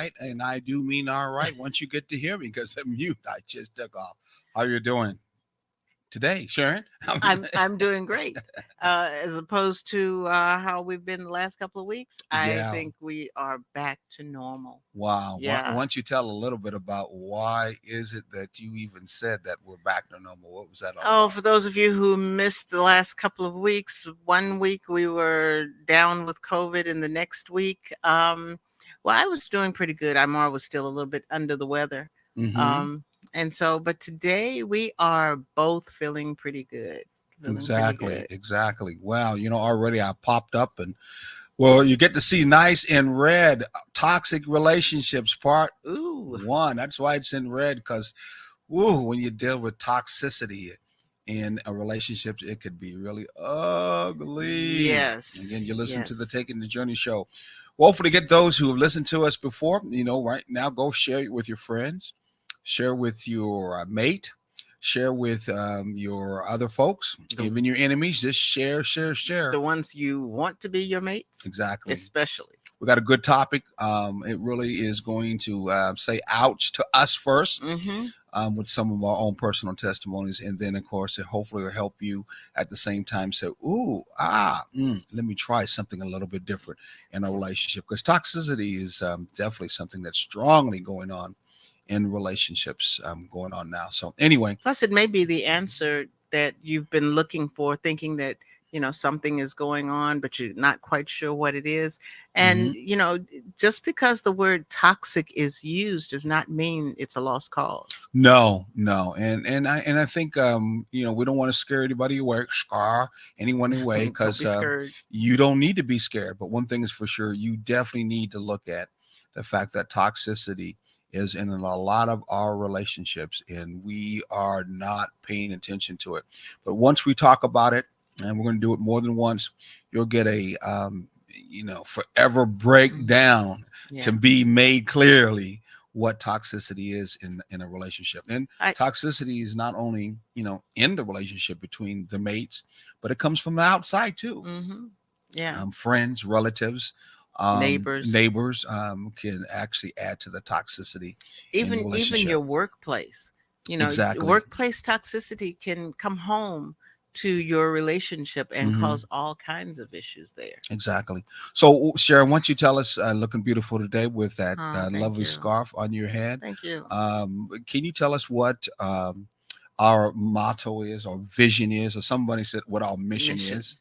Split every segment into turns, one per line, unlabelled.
right, and I do mean all right once you get to hear me because the mute I just took off. How you doing today, Sharon?
I'm doing great. As opposed to how we've been the last couple of weeks, I
Yeah.
think we are back to normal.
Wow. Why
Yeah.
don't you tell a little bit about why is it that you even said that we're back to normal? What was that all
Oh,
about?
for those of you who missed the last couple of weeks, one week we were down with COVID, and the next week, well, I was doing pretty good. Imar was still a little bit under the weather.
Mm-hmm.
Um, and so, but today we are both feeling pretty good. Feeling pretty
Exactly.
good.
Exactly. Wow. Already I popped up and well, you get to see nice in red toxic relationships part
Ooh,
one. That's why it's in red because, woo, when you deal with toxicity in a relationship, it could be really ugly. Again,
yes,
you listen to the
yes.
Taking the Journey show. Well, hopefully, get those who have listened to us before. Right now, go share it with your friends, share with your mate, share with your other folks,
The
even your enemies. Just share, share, share.
the ones you want to be your mates,
Exactly.
especially.
We got a good topic. It really is going to say ouch to us first
Mm-hmm.
with some of our own personal testimonies. And then, of course, it hopefully will help you at the same time say, ooh, let me try something a little bit different in a relationship. Because toxicity is definitely something that's strongly going on in relationships going on now. So, anyway,
Plus, it may be the answer that you've been looking for, thinking that, something is going on, but you're not quite sure what it is.
mhm.
And, just because the word toxic is used does not mean it's a lost cause.
No, no, and I think we don't want to scare anybody away, scar anyone away,
Don't
because
be scared.
you don't need to be scared. But one thing is for sure, you definitely need to look at the fact that toxicity is in a lot of our relationships, and we are not paying attention to it. But once we talk about it, and we're going to do it more than once, you'll get a forever
Mhm.
breakdown to
Yeah.
be made clearly what toxicity is in a relationship. And
I,
toxicity is not only in the relationship between the mates, but it comes from the outside too.
mm-hmm. Yeah.
Friends, relatives,
Neighbors,
neighbors can actually add to the toxicity in the
even
relationship.
your workplace.
Exactly.
Workplace toxicity can come home to your relationship and
Hmm.
cause all kinds of issues there.
Exactly. So, Sharon, why don't you tell us, looking beautiful today with that
Thank
lovely
you.
scarf on your head?
Thank you.
Can you tell us what our motto is, or vision is, or somebody said what our mission
Mission.
is?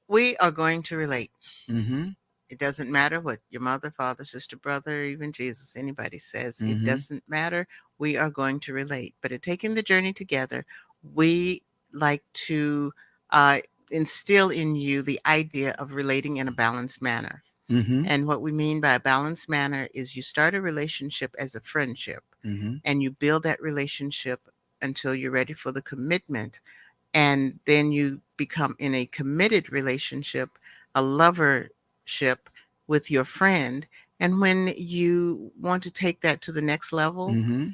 We are going to relate.
Mm-hmm.
It doesn't matter what your mother, father, sister, brother, even Jesus, anybody says. It
Mm-hmm.
doesn't matter. We are going to relate. But in taking the journey together, we like to uh, instill in you the idea of relating in a balanced manner.
Mm-hmm.
And what we mean by a balanced manner is you start a relationship as a friendship
Mm-hmm.
and you build that relationship until you're ready for the commitment. And then you become in a committed relationship, a lovership with your friend. And when you want to take that to the next level,
Mm-hmm.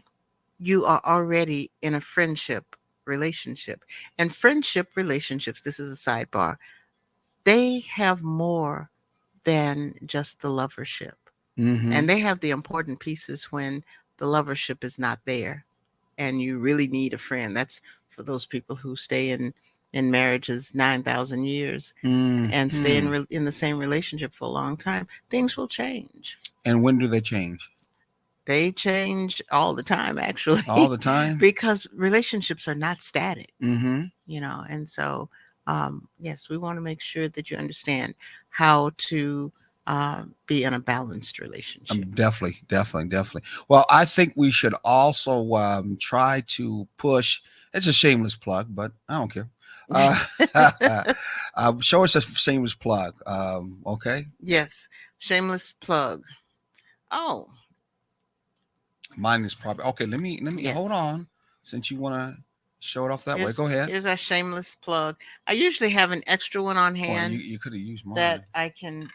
you are already in a friendship relationship. And friendship relationships, this is a sidebar, they have more than just the lovership.
Mm-hmm.
And they have the important pieces when the lovership is not there and you really need a friend. That's for those people who stay in marriages 9,000 years and stay
Mm-hmm.
in the same relationship for a long time. Things will change.
And when do they change?
They change all the time,
All
actually,
the time.
because relationships are not static,
Mm-hmm.
and so yes, we want to make sure that you understand how to be in a balanced relationship.
Definitely, definitely, definitely. Well, I think we should also try to push. It's a shameless plug, but I don't care. Uh, show us a shameless plug. Okay,
Yes, shameless plug. Oh,
mine is probably okay. Let me hold
yes.
on. Since you want to show it off that way,
Here's
go ahead.
here's our shameless plug. I usually have an extra one on
Or you
hand
you could have used
that
mine.
I can.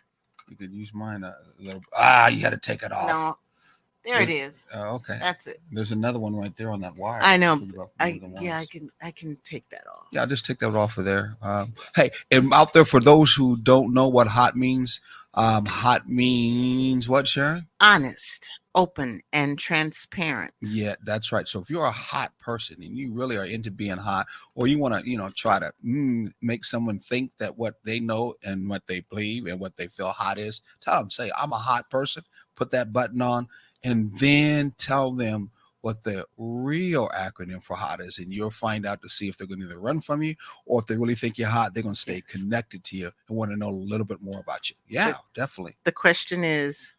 You could use mine a little. You had to take it off.
No, There it is.
Okay.
That's it.
There's another one right there on that wire.
I know.
About more
I
than
yeah,
once.
I can take that off.
Yeah, I'll just take that off of there. Hey, and out there for those who don't know what hot means, hot means what, Sharon?
Honest, open, and transparent.
Yeah, that's right. So if you're a hot person and you really are into being hot, or you want to, try to make someone think that what they know and what they believe and what they feel hot is, tell them, say, I'm a hot person, put that button on, and then tell them what the real acronym for hot is. And you'll find out to see if they're going to either run from you or if they really think you're hot, they're going to stay
Yes.
connected to you and want to know a little bit more about you. Yeah, definitely.
The question is,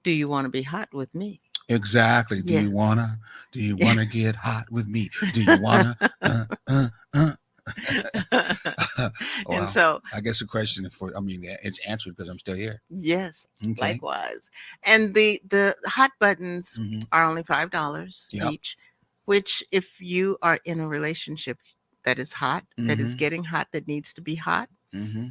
do you want to be hot with me?
Exactly. Do you
Yes.
wanna? Do you wanna get hot with me? Do you wanna?
And
Well,
so,
I guess the question it's answered because I'm still here.
yes,
Okay.
likewise. And the hot buttons
hmm
are only $5
Yep.
each, which if you are in a relationship that is hot, that is
hmm
getting hot, that needs to be hot,
hmm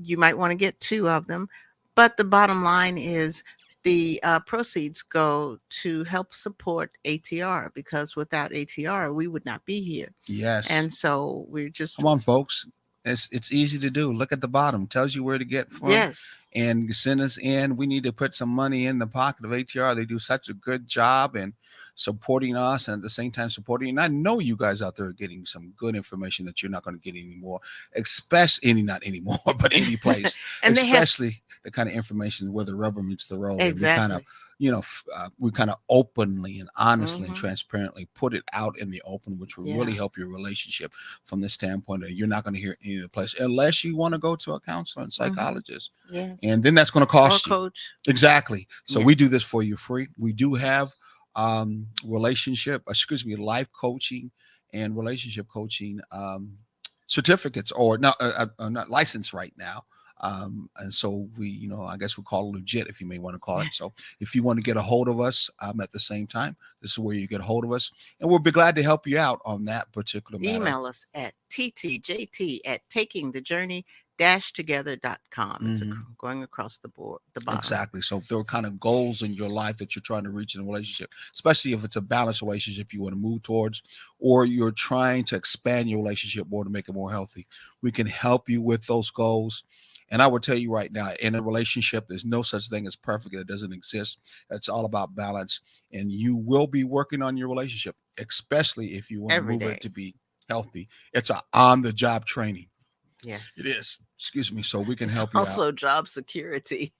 you might want to get two of them. But the bottom line is the proceeds go to help support ATR, because without ATR, we would not be here.
Yes.
And so we're just,
Come on, folks. It's easy to do. Look at the bottom. Tells you where to get from.
yes,
And send us in. We need to put some money in the pocket of ATR. They do such a good job and supporting us and at the same time supporting. And I know you guys out there are getting some good information that you're not going to get anymore, especially not anymore, but any place,
and they have
especially the kind of information where the rubber meets the road. And we kind of,
exactly.
we kind of openly and honestly and
Mhm.
transparently put it out in the open, which will really
Yeah.
help your relationship from the standpoint that you're not going to hear any other place unless you want to go to a counselor and
Mhm.
psychologist.
Yes.
And then that's going to
Or
cost you.
coach.
Exactly. So we
Yes.
do this for you free. We do have life coaching and relationship coaching certificates, or not licensed right now. And so we, I guess we call it legit, if you may want to call it. So if you want to get a hold of us at the same time, this is where you get a hold of us. And we'll be glad to help you out on that particular matter.
Email us at ttjt@takingthejourney-together.com. It's going across the board, the bottom.
Exactly. So if there are kind of goals in your life that you're trying to reach in a relationship, especially if it's a balanced relationship you want to move towards, or you're trying to expand your relationship more to make it more healthy, we can help you with those goals. And I will tell you right now, in a relationship, there's no such thing as perfect. It doesn't exist. It's all about balance. And you will be working on your relationship, especially if you want to
Every
move
day.
it to be healthy. It's a on-the-job training.
Yes.
It is. Excuse me. So we can
It's
help you out.
also job security.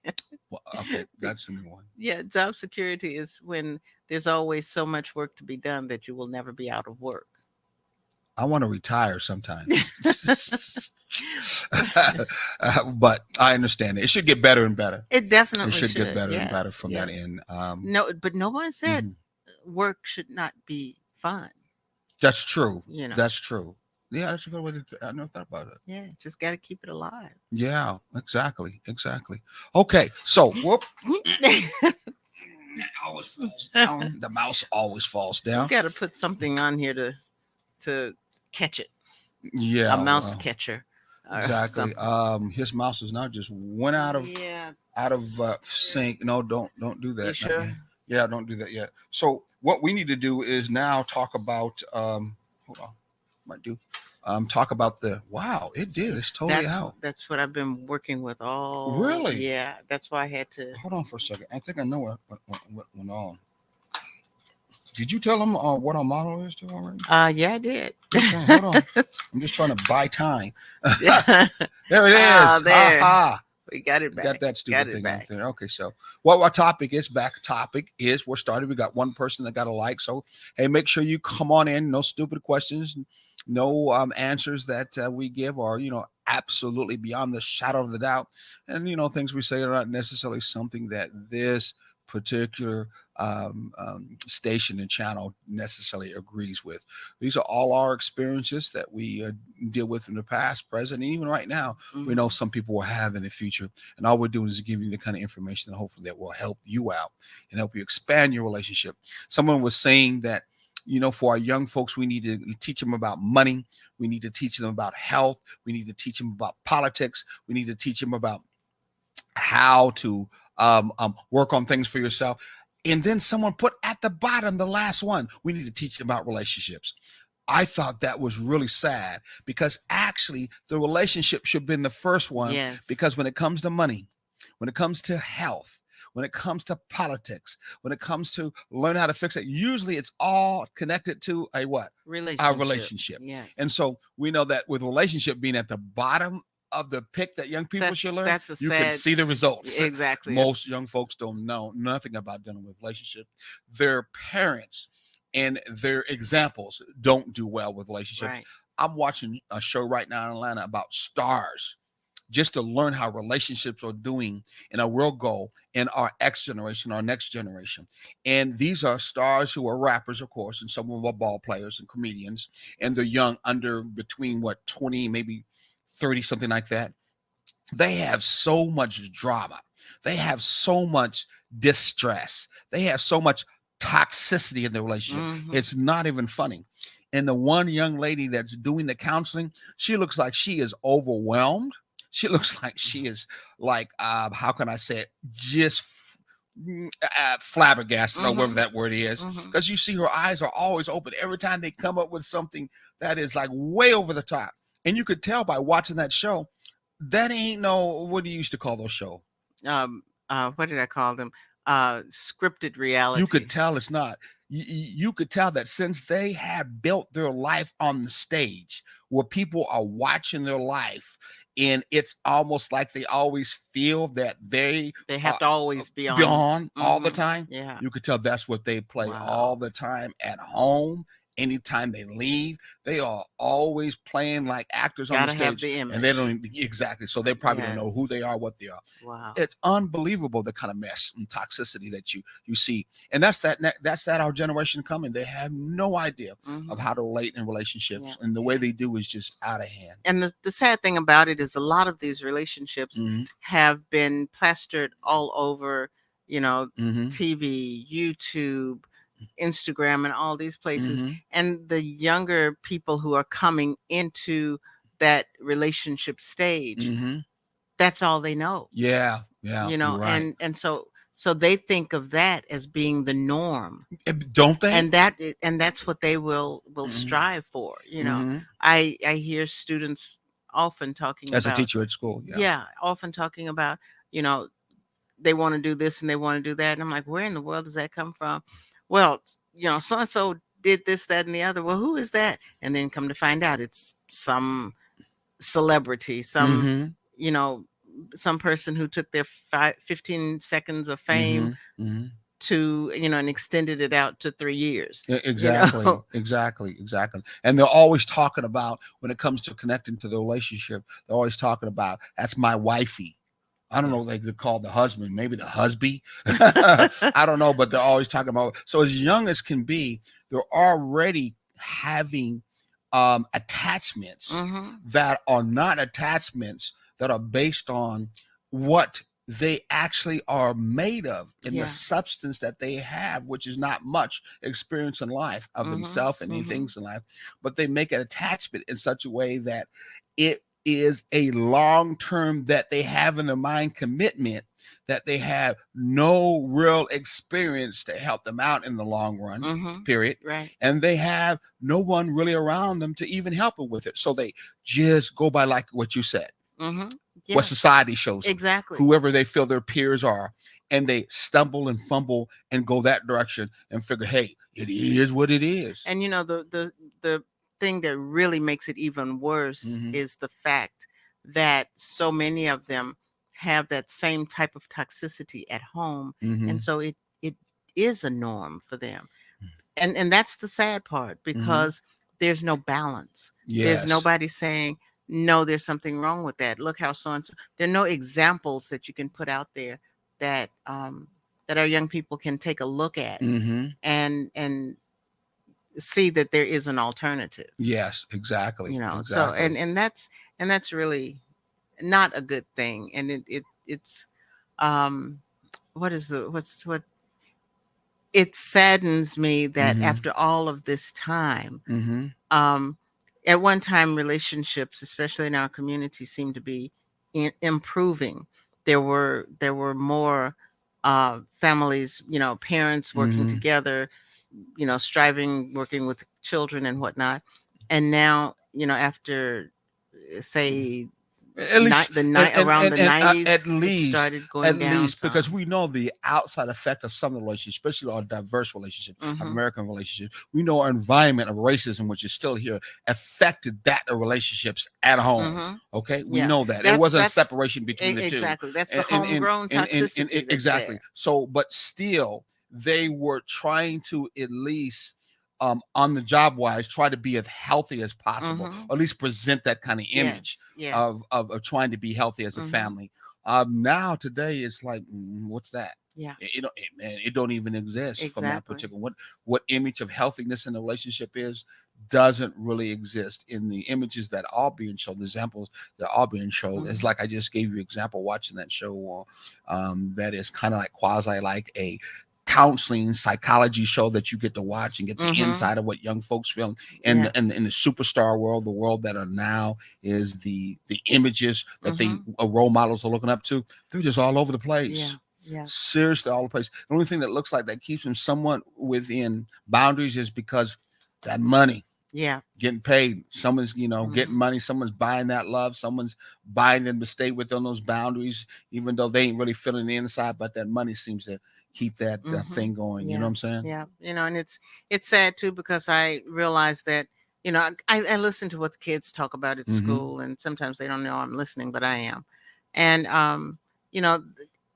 Well, okay, that's a new one.
Yeah, job security is when there's always so much work to be done that you will never be out of work.
I want to retire sometime. But I understand it. It should get better and better.
It definitely
It should get better and
Yes,
better from that
yes.
end.
No, but no one said
Mhm.
work should not be fun.
That's true.
You know.
That's true. Yeah, that's a good way to. I never thought about it.
Yeah, just got to keep it alive.
Yeah, exactly, exactly. Okay, so whoop. Always falls down. The mouse always falls
You
down.
got to put something on here to catch it.
Yeah,
A mouse
well,
catcher. Or
exactly.
something.
His mouse is now just went out of
Yeah.
sync. No, don't do that.
You
Not
sure?
yet. Yeah, don't do that yet. So what we need to do is now talk about hold on, might do talk about the wow, it did. It's totally out.
That's what I've been working with all.
Really?
Yeah, that's why I had to.
Hold on for a second. I think I know what went on. Did you tell them what our model is to already?
Yeah, I did.
Okay, hold on. I'm just trying to buy time.
Yeah.
There it is.
There.
Ha ha.
We got it back.
Got that stupid
Got it
thing
back.
out there. Okay, so what our topic is, we're started. We got one person that got a like. So hey, make sure you come on in. No stupid questions, no answers that we give are absolutely beyond the shadow of the doubt, and things we say are not necessarily something that this particular station and channel necessarily agrees with. These are all our experiences that we deal with in the past, present, and even right now. We know some people will have in the future, and all we're doing is giving you the kind of information that hopefully that will help you out and help you expand your relationship. Someone was saying that for our young folks, we need to teach them about money. We need to teach them about health. We need to teach them about politics. We need to teach them about how to work on things for yourself. And then someone put at the bottom, the last one, we need to teach them about relationships. I thought that was really sad because actually the relationship should have been the first one,
Yes.
because when it comes to money, when it comes to health, when it comes to politics, when it comes to learn how to fix it, usually it's all connected to a what? Our
Relationship.
relationship.
Yes.
And so we know that with relationship being at the bottom of the pick that young people should learn,
That's a
you can
sad.
see the results.
Exactly.
Most young folks don't know nothing about dealing with relationships. Their parents and their examples don't do well with relationships.
Right.
I'm watching a show right now in Atlanta about stars, just to learn how relationships are doing in a real goal in our X generation, our next generation. And these are stars who are rappers, of course, and some of them are ball players and comedians, and they're young, under between what, 20, maybe 30, something like that. They have so much drama. They have so much distress. They have so much toxicity in the relationship.
Mm-hmm.
It's not even funny. And the one young lady that's doing the counseling, she looks like she is overwhelmed. She looks like she is like, how can I say it? Just flabbergasted, or whatever
Mm-hmm.
that word is.
Mm-hmm.
Because you see her eyes are always open every time they come up with something that is like way over the top. And you could tell by watching that show, that ain't no, what do you used to call those shows?
Um. What did I call them? Scripted
You
reality.
could tell it's not. You could tell that since they have built their life on the stage where people are watching their life, and it's almost like they always feel that they
They
are
have to always be
be
on.
on all the
Mm-hmm.
time.
Yeah.
You could tell that's what they play all
Wow.
the time at home. Anytime they leave, they are always playing like actors on the
Gotta have
stage,
the
and they
image.
don't even, exactly. So they probably don't know
Yes.
who they are, what they are.
Wow.
It's unbelievable the kind of mess and toxicity that you see, and that's that our generation coming. They have no idea
Mm-hmm.
of how to relate in
Yeah.
relationships, and the way
Yeah.
they do is just out of hand.
And the sad thing about it is a lot of these relationships
Mm-hmm.
have been plastered all over, you know,
Mm-hmm.
TV, YouTube, Instagram, and all these places.
Mm-hmm.
And the younger people who are coming into that relationship stage,
Mm-hmm.
that's all they know,
Yeah, yeah, you're right.
and so they think of that as being the norm,
Don't they?
and that's what they will
Mm-hmm.
strive for.
Mm-hmm.
I hear students often talking
As a
about,
teacher at school, yeah.
yeah, often talking about, you know they want to do this and they want to do that, and I'm like, where in the world does that come from? Well, so and so did this, that, and the other. Well, who is that? And then come to find out it's some celebrity,
Mm-hmm.
you know some person who took their 15 seconds of fame
Mm-hmm. Mm-hmm.
to, and extended it out to 3 years. you
Exactly,
know
exactly, exactly. And they're always talking about, when it comes to connecting to the relationship, they're always talking about, that's my wifey. I don't know, like they call the husband, maybe the husband. I don't know, but they're always talking about. So as young as can be, they're already having attachments
hmm
that are not attachments, that are based on what they actually are made of, in the
Yeah.
substance that they have, which is not much experience in life of
hmm
themselves and any
hmm
things in life, but they make an attachment in such a way that it is a long term, that they have in their mind commitment, that they have no real experience to help them out in the long run,
hmm
period.
Right.
And they have no one really around them to even help them with it. So they just go by, like what you said,
hmm
what
Yes.
society shows them,
Exactly.
whoever they feel their peers are, and they stumble and fumble and go that direction and figure, hey, it is what it is.
And the thing that really makes it even worse
Mm-hmm.
is the fact that so many of them have that same type of toxicity at home,
Mm-hmm.
and so it is a norm for them. And that's the sad part,
Mm-hmm.
because there's no balance. There's
Yes.
nobody saying, no, there's something wrong with that. Look how so and so. There are no examples that you can put out there that our young people can take a look at
Mm-hmm.
and see that there is an alternative.
Yes, exactly,
So
exactly.
and that's really not a good thing. And it's um what is the what's what it saddens me that
Mm-hmm.
after all of this time,
Mm-hmm.
um at one time, relationships, especially in our community, seemed to be improving. There were more families, parents working
Hmm.
together, striving, working with children and whatnot. And now, after, say,
At least,
the night around the
and
90s, it started
at
going down
least, because
some.
we know the outside effect of some of the relationships, especially our diverse relationships, of
Mm-hmm.
American relationships. We know our environment of racism, which is still here, affected that the relationships at home.
Mm-hmm.
Okay, we
Yeah.
know that it
That's
wasn't a
that's
separation between the two,
exactly. That's the homegrown
and
toxicity that's
exactly.
there.
So, but still, they were trying to at least. On the job wise, try to be as healthy as possible,
Mm-hmm.
or at least present that kind of image
Yes. Yes.
of trying to be healthy as a
Mm-hmm.
family. Now today it's like, what's that?
Yeah.
Man, it don't even exist from that
Exactly.
particular what image of healthiness in a relationship is doesn't really exist in the images that are being shown. The examples that are being shown is
Mm-hmm.
like I just gave you example watching that show. That is kind of like quasi like a counseling psychology show that you get to watch and get the
Mm-hmm.
inside of what young folks feel and
Yeah.
in the superstar world, the world that are now is the images that they
Mm-hmm.
role models are looking up to. They're just all over the
Yeah.
place.
Yeah.
Seriously, all over the place. The only thing that looks like that keeps them somewhat within boundaries is because that money
Yeah.
getting paid. Someone's, getting
Mm-hmm.
money. Someone's buying that love. Someone's buying them to stay within those boundaries, even though they ain't really feeling the inside. But that money seems to keep that
Mm-hmm.
thing going. You know what
Yeah.
I'm saying?
Yeah. And it's sad too, because I realize that, I listen to what the kids talk about at
Mm-hmm.
school, and sometimes they don't know I'm listening, but I am. And you know,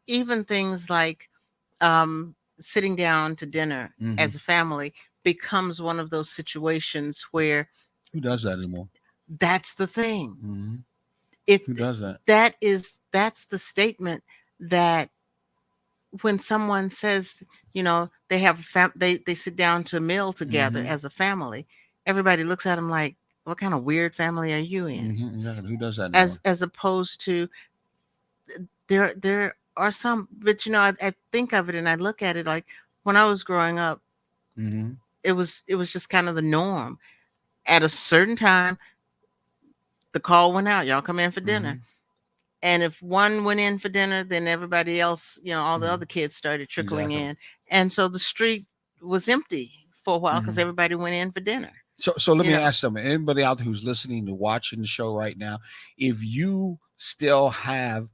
even things like sitting down to dinner
Mm-hmm.
as a family becomes one of those situations where
Who does that anymore?
that's the thing.
Mm-hmm.
It
Who does that?
that's the statement that when someone says, they have they sit down to a meal together
Mm-hmm.
as a family, everybody looks at them like, what kind of weird family are you in?
Mm-hmm. Exactly. Who does that anymore?
As opposed to, there are some, but I think of it and I look at it like, when I was growing up,
Mm-hmm.
it was just kind of the norm. At a certain time, the call went out, y'all come in for
Mm-hmm.
dinner. And if one went in for dinner, then everybody else, all the
Mm-hmm.
other kids started trickling
Exactly.
in. And so the street was empty for a while because
Mm-hmm.
everybody went in for dinner.
So let
You
me
know,
ask something. Anybody out there who's listening to watching the show right now, if you still have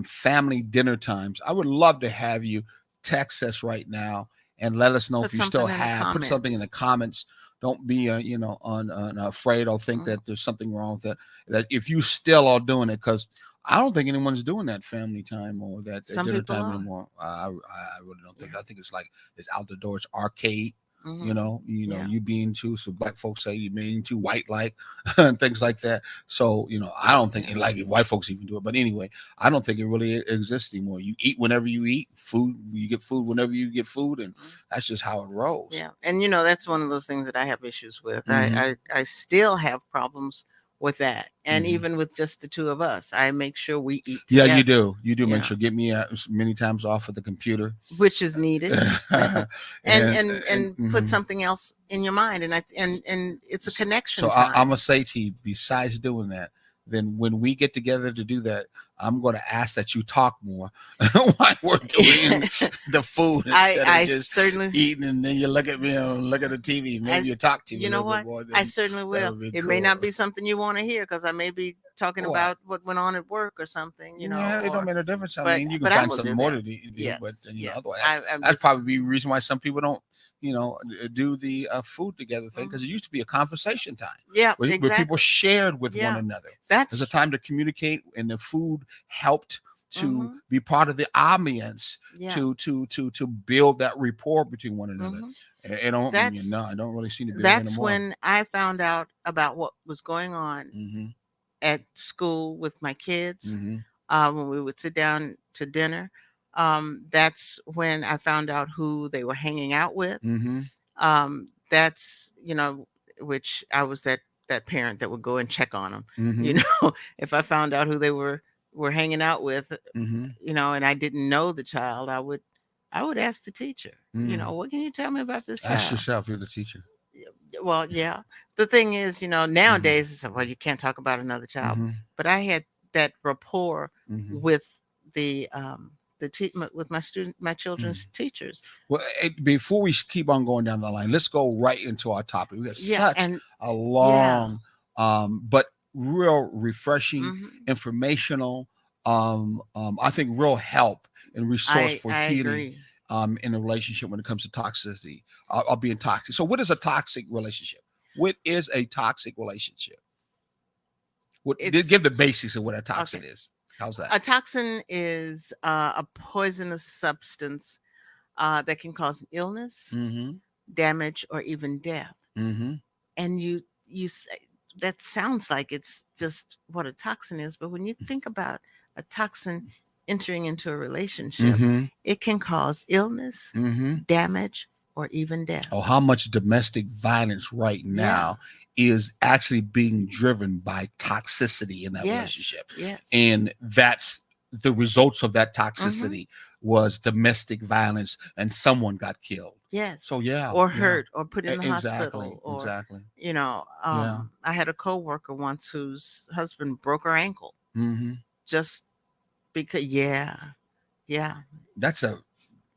family dinner times, I would love to have you text us right now and let us know
put
if you still
something in the
have. Put something in
comments.
the comments. Don't be on afraid or think
Mhm.
that there's something wrong with it. That if you still are doing it, because I don't think anyone's doing that family time or that
Some
dinner
people
time
are.
anymore. I really don't think.
Yeah.
I think it's like it's out the door. It's arcade.
Hmm. Yeah.
You being too, so black folks say you being too white like and things like that. So, I don't think
Yeah.
like if white folks even do it. But anyway, I don't think it really exists anymore. You eat whenever you eat food, you get food whenever you get food, and
Mhm.
that's just how it rolls.
Yeah. And that's one of those things that I have issues with.
Mm-hmm.
I still have problems with that. And
Mm-hmm.
even with just the two of us, I make sure we eat
Yeah, you
together,
do. You do
you
make
know,
sure get me many times off of the computer,
which is needed.
and
And put
mhm.
something else in your mind, and it's a connection
So I'm
time.
gonna say to you, besides doing that, then when we get together to do that, I'm gonna ask that you talk more while we're doing the food instead of
I
just
certainly
eating and then you look at me and look at the TV. Maybe
I
you talk to me
you
a
know
little bit
what?
more.
I
Then
certainly
that
will.
would be
It may
cool.
not be something you want to hear, because I may be talking
What?
about what went on at work or something,
Yeah, it don't
or
make a difference. I
but
mean, you can
but I
find
will
something
do
more
that.
to do, but
Yes, yes.
otherwise,
I'm
that's
just.
probably the reason why some people don't, do the food together thing because it
Mhm.
used to be a conversation time
Yeah,
where people
exactly.
shared with one
Yeah,
another. There's a
that's.
time to communicate, and the food helped to
Hmm.
be part of the ambience
Yeah.
to build that rapport between one another.
Hmm.
It don't,
That's
I don't really seem to be there
that's
anymore.
when I found out about what was going on
Mm-hmm.
at school with my kids,
Mm-hmm.
when we would sit down to dinner. That's when I found out who they were hanging out with.
Mm-hmm.
That's, which I was that parent that would go and check on them. You
Mm-hmm.
know, if I found out who they were hanging out with,
Mm-hmm.
and I didn't know the child, I would ask the teacher.
Mm.
What can you tell me about this
Ask
child?
yourself, you're the teacher.
Well, yeah. The thing is,
Mm-hmm.
nowadays it's, well, you can't talk about another child.
Mm-hmm.
But I had that rapport
Mm-hmm.
with the with my
Mm.
children's teachers.
Well, before we keep on going down the line, let's go right into our topic. We got
Yeah,
such
and
a
yeah.
long, but real refreshing,
Hmm.
informational, I think real help and resource for
I
healing
agree.
in a relationship when it comes to toxicity, being toxic. So, what is a toxic relationship? What is a toxic relationship? What
It's
give the basics of what a toxin
okay.
is? How's that?
A toxin is a poisonous substance that can cause illness,
Mm-hmm.
damage, or even death.
Mm-hmm.
And you say that sounds like it's just what a toxin is, but when you think about a toxin entering into a relationship,
Mm-hmm.
it can cause illness,
Mm-hmm.
damage, or even death.
Oh, how much domestic violence right
Yeah.
now is actually being driven by toxicity in that
Yes.
relationship.
Yes.
And that's the results of that
Mm-hmm.
toxicity was domestic violence and someone got killed.
Yes.
So yeah,
Or
yeah.
hurt or put in the
Exactly.
hospital, or
Exactly. Yeah.
I had a coworker once whose husband broke her ankle
Mm-hmm.
just because. Yeah. Yeah.
That's a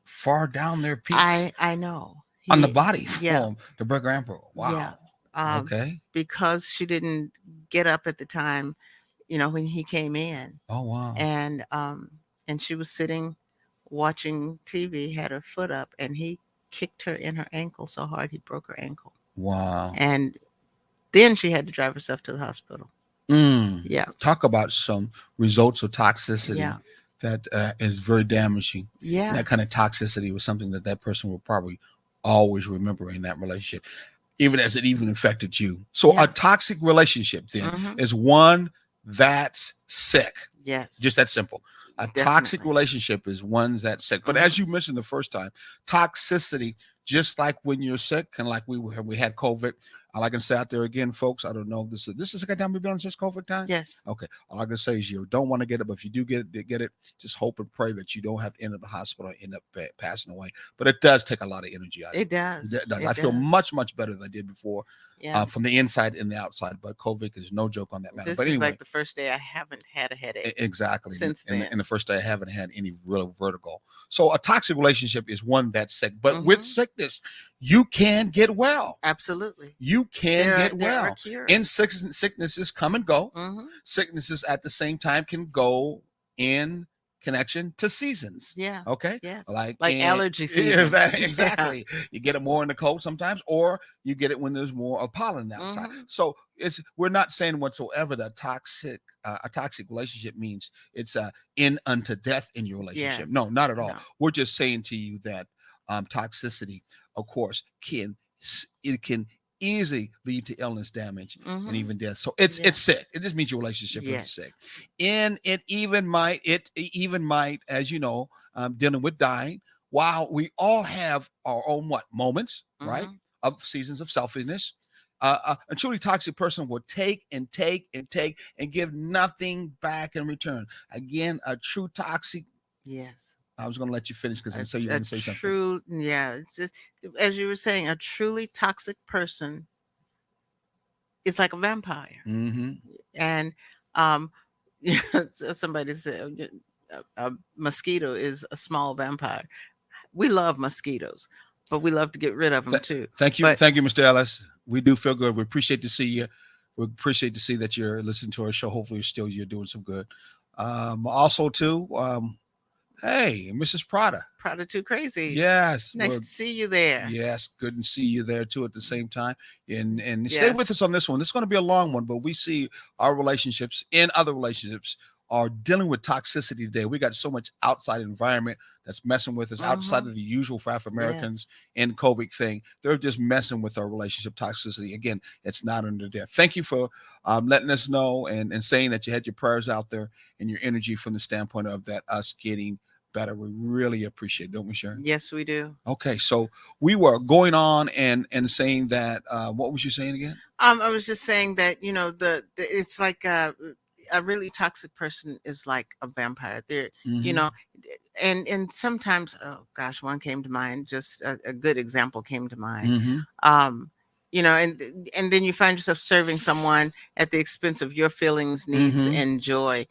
far down there piece
I know.
on the
He
body
Yeah.
form, the Burger Emperor.
Yeah.
Wow.
Um
Okay.
because she didn't get up at the time, when he came in,
Oh wow.
and she was sitting watching TV, had her foot up, and he kicked her in her ankle so hard he broke her ankle.
Wow.
And then she had to drive herself to the hospital.
Mm.
Yeah.
Talk about some results of toxicity
Yeah.
that is very damaging. And
Yeah.
that kind of toxicity was something that that person will probably always remember in that relationship, even as it even affected you. So a
Yeah.
toxic relationship then
Mhm.
is one that's sick. Just
Yes.
that simple. A toxic
Definitely.
relationship is one that's sick. But as
Mhm.
you mentioned the first time, toxicity, just like when you're sick, and like we had COVID. All I can say out there again, folks, I don't know if this is the second time we've been on this COVID time.
Yes.
Okay. All I can say is you don't want to get it, but if you do get it, just hope and pray that you don't have to end up in the hospital and end up passing away. But it does take a lot of energy out of you.
It does.
It does. I
It
feel
does.
much better than I did before,
Yeah.
from the inside and the outside. But COVID is no joke on that matter.
This
But
is
anyway,
like the first day I haven't had a headache
exactly.
since
In
then.
the first day, I haven't had any real vertigo. So a toxic relationship is one that's sick. But with
Mhm.
sickness, you can get well.
Absolutely.
You can get
There are
well. In
cures.
sicknesses come and go.
Mhm.
Sicknesses at the same time can go in connection to seasons.
Yeah.
Okay,
Yes.
like
Like
in
allergy season. Yeah.
exactly. You get it more in the cold sometimes, or you get it when there's more of pollen outside.
Mhm.
So it's we're not saying whatsoever that a toxic relationship means it's in unto death in your relationship.
Yes.
No, not at all.
No.
We're just saying to you that toxicity, of course, it can easily lead to illness, damage, and
Mhm.
even death. So
Yeah.
it's sick. It just means your relationship is sick.
Yes.
And it even might, as you know, dealing with dying. While we all have our own what moments, right,
Mhm.
of seasons of selfishness, a truly toxic person will take and take and take and give nothing back in return. Again, a true toxic.
Yes.
I was going to let you finish because I said you were
A
going to say something.
true, yeah, it's just as you were saying, a truly toxic person is like a vampire.
Mm-hmm.
And um somebody said a mosquito is a small vampire. We love mosquitoes, but we love to get rid of them
Th-
too.
thank
But
you, Mr. Ellis. We do feel good. We appreciate to see you. We appreciate to see that you're listening to our show. Hopefully, you're doing some good. Also, too, hey, Mrs. Prada.
Prada too crazy.
Yes,
Nice to see you there.
yes, good to see you there too at the same time. And stay with
Yes.
us on this one. This is going to be a long one, but we see our relationships and other relationships are dealing with toxicity today. We got so much outside environment that's messing with us outside
Mhm.
of the usual for African
Yes.
Americans in COVID thing. They're just messing with our relationship toxicity. Again, it's not under death. Thank you for letting us know and saying that you had your prayers out there and your energy from the standpoint of that us getting better. We really appreciate it, don't we, Sharon?
Yes, we do.
Okay, so we were going on and saying that. What was you saying again?
I was just saying that it's like a really toxic person is like a vampire. They're you
Mm-hmm.
know, and sometimes, oh gosh, one came to mind. Just a good example came to mind.
Mm-hmm.
Um, and then you find yourself serving someone at the expense of your feelings, needs,
Mm-hmm.
and joy.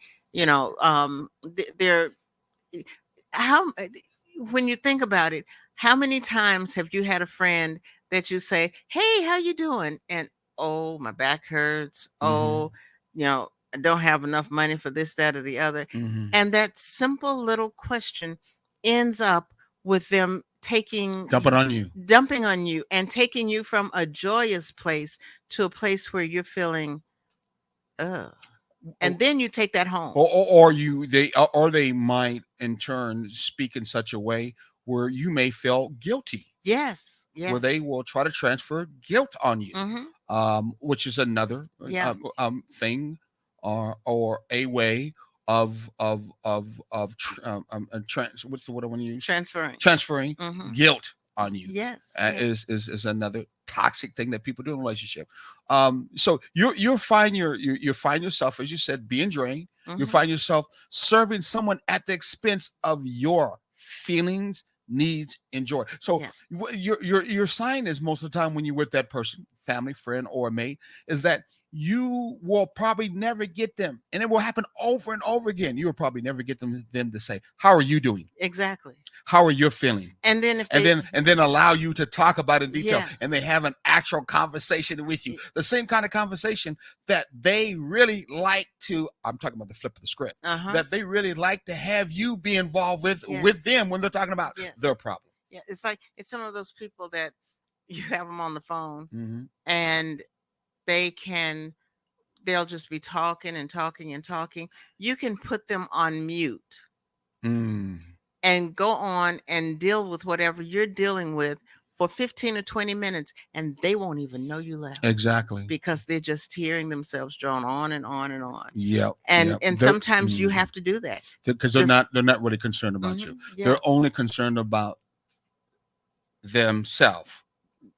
They're how when you think about it, how many times have you had a friend that you say, "Hey, how you doing?" And oh, my back hurts.
Mm-hmm.
Oh, I don't have enough money for this, that, or the other.
Mm-hmm.
And that simple little question ends up with them
Dump it on you.
dumping on you and taking you from a joyous place to a place where you're feeling, ugh. And then you take that home.
Or they might in turn speak in such a way where you may feel guilty,
Yes,
where they
yes.
will try to transfer guilt on you,
Mm-hmm.
which is another
Yeah.
thing, or a way what's the word I want to use?
Transferring.
Transferring
Mm-hmm.
guilt on you,
Yes, yes.
is another toxic thing that people do in a relationship. So you find yourself, as you said, being drained. You
Mm-hmm.
find yourself serving someone at the expense of your feelings, needs, and joy. So
Yeah.
your sign is, most of the time when you're with that person, family, friend, or a mate, is that you will probably never get them, and it will happen over and over again. You will probably never get them to say, "How are you doing?
Exactly.
How are you feeling?"
And then if
and
they,
then allow you to talk about it in detail,
yeah,
and they have an actual conversation with you,
y-
the same kind of conversation that they really like to, I'm talking about the flip of the script,
uh-huh.
that they really like to have you be involved with
Yes.
them when they're talking about
Yes.
their problem.
Yeah. It's like it's some of those people that you have them on the phone
Mm-hmm.
and they can they'll just be talking and talking and talking. You can put them on mute
Mm,
and go on and deal with whatever you're dealing with for 15 or 20 minutes and they won't even know you left
exactly.
because they're just hearing themselves drone on and on and on.
Yep.
And
Yep.
sometimes you have to do that.
Because
Just
they're not really concerned about you.
yeah.
They're only concerned about themselves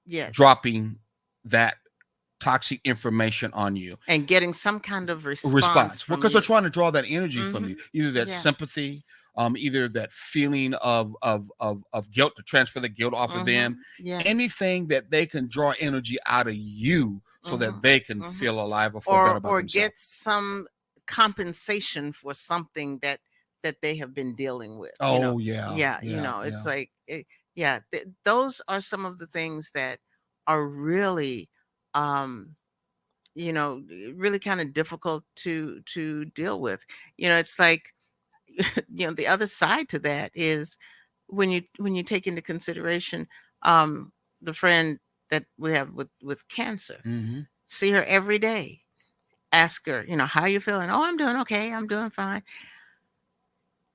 Yes.
dropping that toxic information on you.
And getting some kind of response
Response, well,
from
because they're
you.
trying to draw that energy from
Mhm.
you, either that
Yeah.
sympathy, either that feeling of guilt, to transfer the guilt off of them,
Mhm. Yes.
anything that they can draw energy out of you so that
Mhm.
they can
Mhm.
feel alive or feel better about
Or
themselves.
get some compensation for something that they have been dealing with,
Oh yeah,
yeah,
yeah,
it's
yeah.
like yeah, those are some of the things that are really um really kind of difficult to deal with. It's like the other side to that is when you take into consideration the friend that we have with cancer.
Mm-hmm.
See her every day, ask her, how you feeling? Oh, I'm doing okay, I'm doing fine.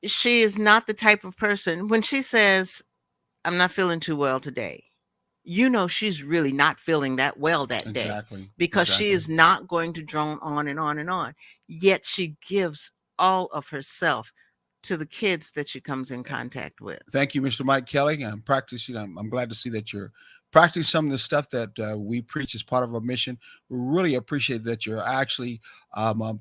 She is not the type of person when she says, I'm not feeling too well today. She's really not feeling that well that day
Exactly,
because she
exactly.
is not going to drone on and on and on. Yet she gives all of herself to the kids that she comes in contact with.
Thank you, Mr. Mike Kelly. I'm practicing. I'm glad to see that you're practicing some of the stuff that we preach as part of our mission. We really appreciate that you're actually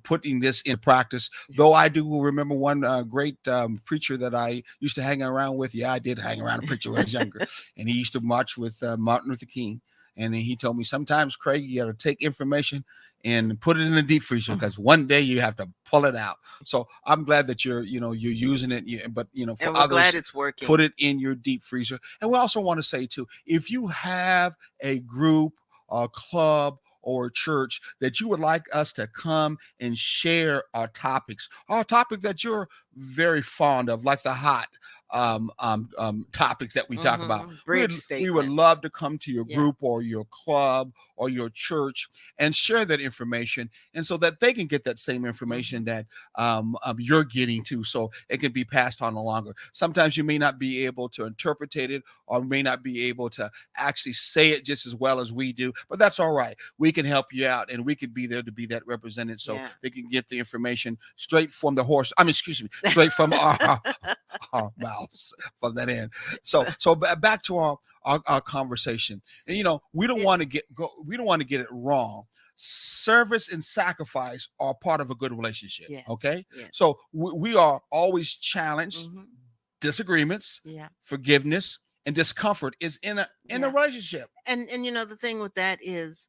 putting this in practice. Though I do remember one great preacher that I used to hang around with. Yeah, I did hang around a preacher when I was younger, and he used to march with Martin Luther King. And then he told me, sometimes, Craig, you got to take information and put it in the deep freezer, because one day you have to pull it out. So I'm glad that you're using it, but for
And we're glad
others,
it's working.
put it in your deep freezer. And we also want to say too, if you have a group, a club, or a church that you would like us to come and share our topics, our topic that you're very fond of, like the hot topics that we talk about,
Bridge
we would
statements.
love to come to your
Yeah.
group or your club or your church and share that information, and so that they can get that same information that you're getting to, so it can be passed on longer. Sometimes you may not be able to interpret it, or may not be able to actually say it just as well as we do, but that's all right. We can help you out, and we can be there to be that representative, so
Yeah.
they can get the information straight from the horse. I mean, excuse me, straight from our mouths, from that end. So back to our conversation. And we don't want to we don't want to get it wrong. Service and sacrifice are part of a good relationship.
Yes.
Okay.
Yes.
So we are always challenged.
Mhm.
Disagreements,
Yeah.
forgiveness, and discomfort is in a
Yeah.
relationship.
And the thing with that is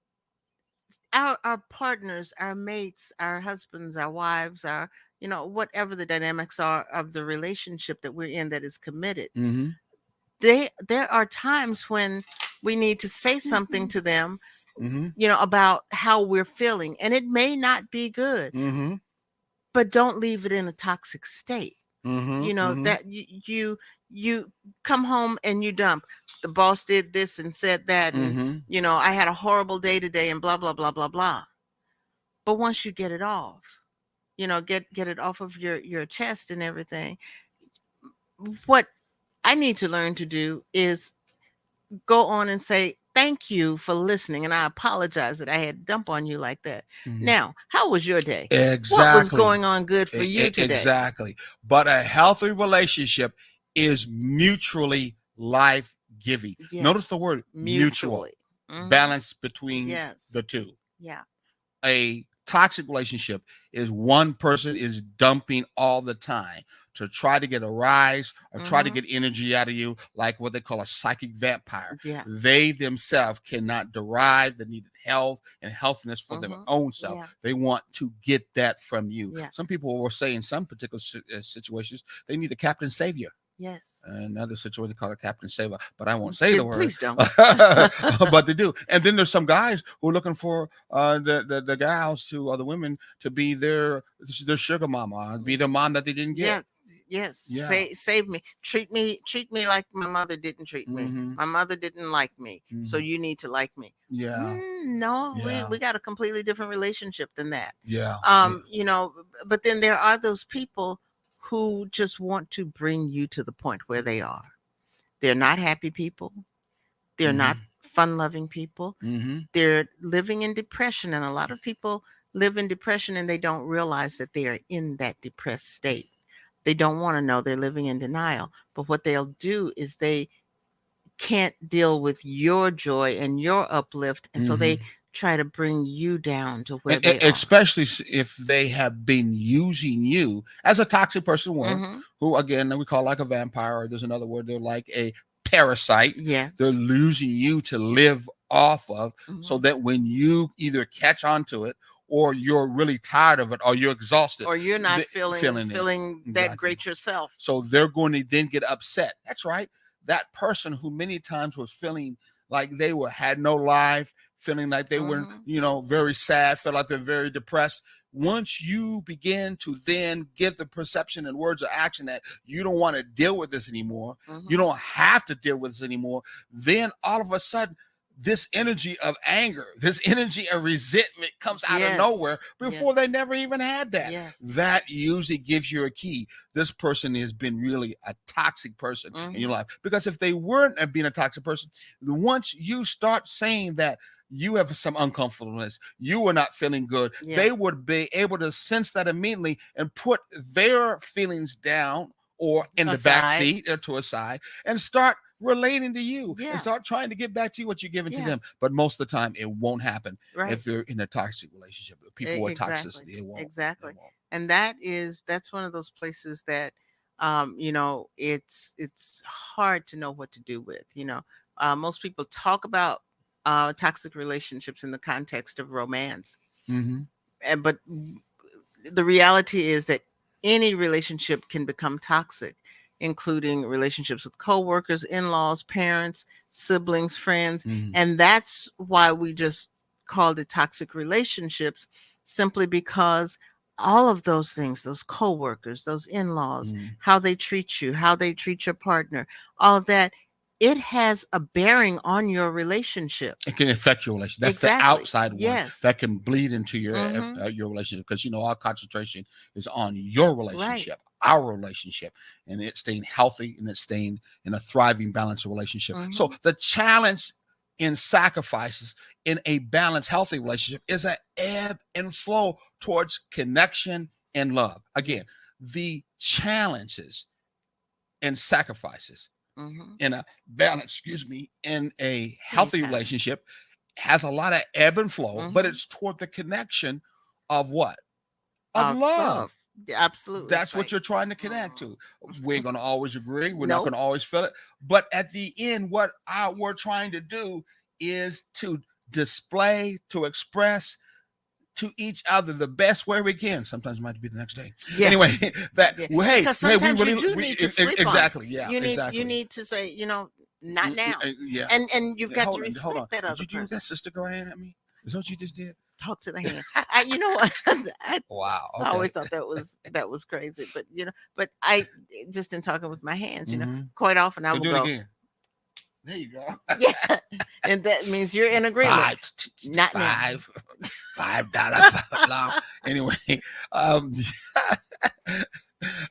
our partners, our mates, our husbands, our wives, our, whatever the dynamics are of the relationship that we're in that is committed,
Mm-hmm.
there are times when we need to say something to them,
Mm-hmm.
about how we're feeling, and it may not be good,
Mm-hmm.
but don't leave it in a toxic state.
Mm-hmm. Mm-hmm.
That you come home and you dump, the boss did this and said that, and
Mm-hmm.
I had a horrible day today, and blah blah blah blah blah. But once you get it off, get it off of your chest and everything, what I need to learn to do is go on and say thank you for listening, and I apologize that I had to dump on you like that.
Mm-hmm.
Now, how was your day? What was
Exactly.
going on good for you today?
Exactly. But a healthy relationship is mutually life giving. Notice
Yes,
the word mutual,
mutually. Hmm.
balance between
Yes.
the two.
Yeah.
A toxic relationship is one person is dumping all the time to try to get a rise or try to
Hmm.
get energy out of you, like what they call a psychic vampire.
Yeah.
They themselves cannot derive the needed health and healthiness for their
Hmm.
own self.
Yeah.
They want to get that from you.
Yeah.
Some people will say in some particular situations they need a captain savior.
Yes.
Another situation they call it Captain Saver, but I won't say the word.
Please don't.
But they do. And then there's some guys who are looking for the gals to or the women to be their sugar mama, be the mom that they didn't get.
Yeah. Yes.
Yeah.
Save me. Treat me like my mother didn't treat me.
Mm-hmm.
My mother didn't like me, so
Mm-hmm.
you need to like me.
Yeah.
No, we
Yeah.
we got a completely different relationship than that.
Yeah. Yeah.
But then there are those people who just want to bring you to the point where they are. They're not happy people. They're not
Mm-hmm.
fun loving people.
Mm-hmm.
They're living in depression. And a lot of people live in depression and they don't realize that they are in that depressed state. They don't want to know they're living in denial. But what they'll do is they can't deal with your joy and your uplift. And so they
Mm-hmm.
try to bring you down to where they are.
Especially if they have been using you as a toxic person were,
Hmm.
who again we call like a vampire, or there's another word, they're like a parasite. They're
Yes.
losing you to live off of, so
Hmm.
that when you either catch on to it or you're really tired of it or you're exhausted,
Or you're not
feeling it.
feeling that
Exactly.
great yourself.
So they're going to then get upset. That's right. That person who many times was feeling like they had no life, feeling like they were,
Hmm.
very sad, felt like they're very depressed. Once you begin to then give the perception and words of action that you don't want to deal with this anymore, you
Hmm.
don't have to deal with this anymore, then all of a sudden this energy of anger, this energy of resentment comes out of
Yes.
nowhere before
Yes.
they never even had that.
Yes.
That usually gives you a key. This person has been really a toxic person in your
Hmm.
life. Because if they weren't being a toxic person, once you start saying that you have some uncomfortableness, you are not feeling good,
Yeah.
they would be able to sense that immediately and put their feelings down or in the back
Aside.
seat or to a side and start relating to you
Yeah.
and start trying to get back to you what you're giving to
Yeah.
them. But most of the time, it won't happen
Right.
if you're in a toxic relationship. People with
Exactly.
toxicity, it won't.
Exactly.
It won't.
And that's one of those places that it's hard to know what to do with. Most people talk about toxic relationships in the context of romance.
Mm-hmm.
But the reality is that any relationship can become toxic, including relationships with coworkers, in-laws, parents, siblings, friends.
Mm-hmm.
And that's why we just called it toxic relationships, simply because all of those things, those coworkers, those in-laws,
Mm-hmm.
how they treat you, how they treat your partner, all of that, it has a bearing on your relationship.
It can affect your relationship. That's the
Exactly.
outside one
Yes.
that can bleed into
Hmm.
your relationship, because our concentration is on your
Right.
relationship, our relationship, and it's staying healthy and it's staying in a thriving, balanced relationship. So
Hmm.
the challenge in sacrifices in a balanced, healthy relationship is an ebb and flow towards connection and love. Again,
Yes.
the challenges and sacrifices
Hmm.
in a balance, in a healthy
Anytime.
relationship has a lot of ebb and flow, but
Hmm.
it's toward the connection of what? Of love.
Love. Absolutely
That's what
right.
you're trying to connect to. We ain't going to always agree. We're not going
Nope.
to always feel it. But at the end, what we're trying to do is to display, to express to each other the best way we can. Sometimes it might be the next day.
Yeah.
Anyway, that
Yeah.
well, hey,
Because
hey, we
sometimes you
really
do need to sleep on it.
exactly, yeah,
You
exactly.
need to say, not now.
Yeah.
And you've got to
Hold
respect
on.
that
Did
other
you do
person.
that, sister? Go ahead at me. Is that what you just did?
Talk to the hand. You know what?
Wow.
I always
Okay.
thought that was crazy, but but I just in talking with my hands,
Mm-hmm.
quite often I
So
will
do it
go,
again. There you go.
yeah, and that means you're in agreement.
Five,
Not now.
$5 long. Anyway, um,